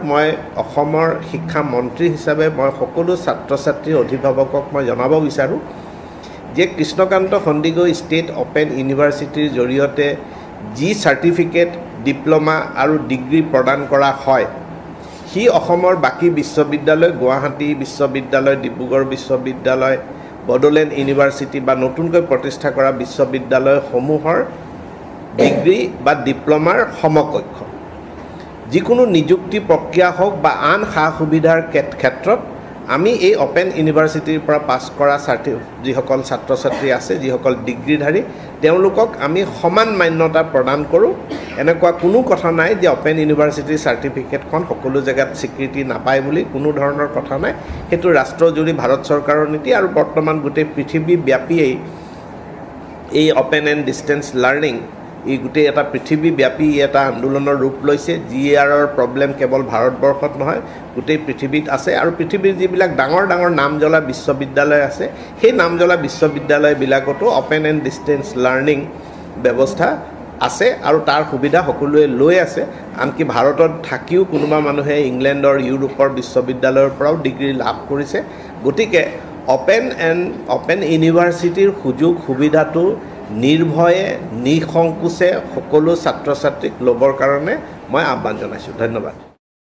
মই অসমৰ শিক্ষা মন্ত্ৰী হিচাপে মই সকলো ছাত্ৰ ছাত্ৰী অভিভাৱকক মই জনাব বিচাৰোঁ যে কৃষ্ণকান্ত সন্দিকৈ ষ্টেট অপেন ইউনিভাৰ্চিটিৰ জৰিয়তে যি চাৰ্টিফিকেট ডিপ্ল'মা আৰু ডিগ্ৰী প্ৰদান কৰা হয় সি অসমৰ বাকী বিশ্ববিদ্যালয় গুৱাহাটী বিশ্ববিদ্যালয় ডিব্ৰুগড় বিশ্ববিদ্যালয় বড়োলেণ্ড ইউনিভাৰ্চিটি বা নতুনকৈ প্ৰতিষ্ঠা কৰা বিশ্ববিদ্যালয়সমূহৰ ডিগ্ৰী বা ডিপ্ল'মাৰ সমকক্ষ যিকোনো নিযুক্তি প্ৰক্ৰিয়া হওক বা আন সা সুবিধাৰ ক্ষেত্ৰত আমি এই অপেন ইউনিভাৰ্চিটিৰ পৰা পাছ কৰা যিসকল ছাত্ৰ ছাত্ৰী আছে যিসকল ডিগ্ৰীধাৰী তেওঁলোকক আমি সমান মান্যতা প্ৰদান কৰোঁ এনেকুৱা কোনো কথা নাই যে অপেন ইউনিভাৰ্চিটিৰ চাৰ্টিফিকেটখন সকলো জেগাত স্বীকৃতি নাপায় বুলি কোনো ধৰণৰ কথা নাই সেইটো ৰাষ্ট্ৰজুৰি ভাৰত চৰকাৰৰ নীতি আৰু বৰ্তমান গোটেই পৃথিৱীব্যাপীয়ে এই অপেন এণ্ড ডিষ্টেন্স লাৰ্ণিং এই গোটেই এটা পৃথিৱীব্যাপী এটা আন্দোলনৰ ৰূপ লৈছে জিআৰৰ প্ৰব্লেম কেৱল ভাৰতবৰ্ষত নহয় গোটেই পৃথিৱীত আছে আৰু পৃথিৱীৰ যিবিলাক ডাঙৰ ডাঙৰ নামজ্বলা বিশ্ববিদ্যালয় আছে সেই নামজ্বলা বিশ্ববিদ্যালয়বিলাকতো অপেন এণ্ড ডিষ্টেন্স লাৰ্ণিং ব্যৱস্থা আছে আৰু তাৰ সুবিধা সকলোৱে লৈ আছে আনকি ভাৰতত থাকিও কোনোবা মানুহে ইংলেণ্ডৰ ইউৰোপৰ বিশ্ববিদ্যালয়ৰ পৰাও ডিগ্ৰী লাভ কৰিছে গতিকে অপেন ইউনিভাৰ্চিটিৰ সুযোগ সুবিধাটো নিৰ্ভয়ে নিসংকোচে সকলো ছাত্ৰ ছাত্ৰীক ল'বৰ কাৰণে মই আহ্বান জনাইছোঁ ধন্যবাদ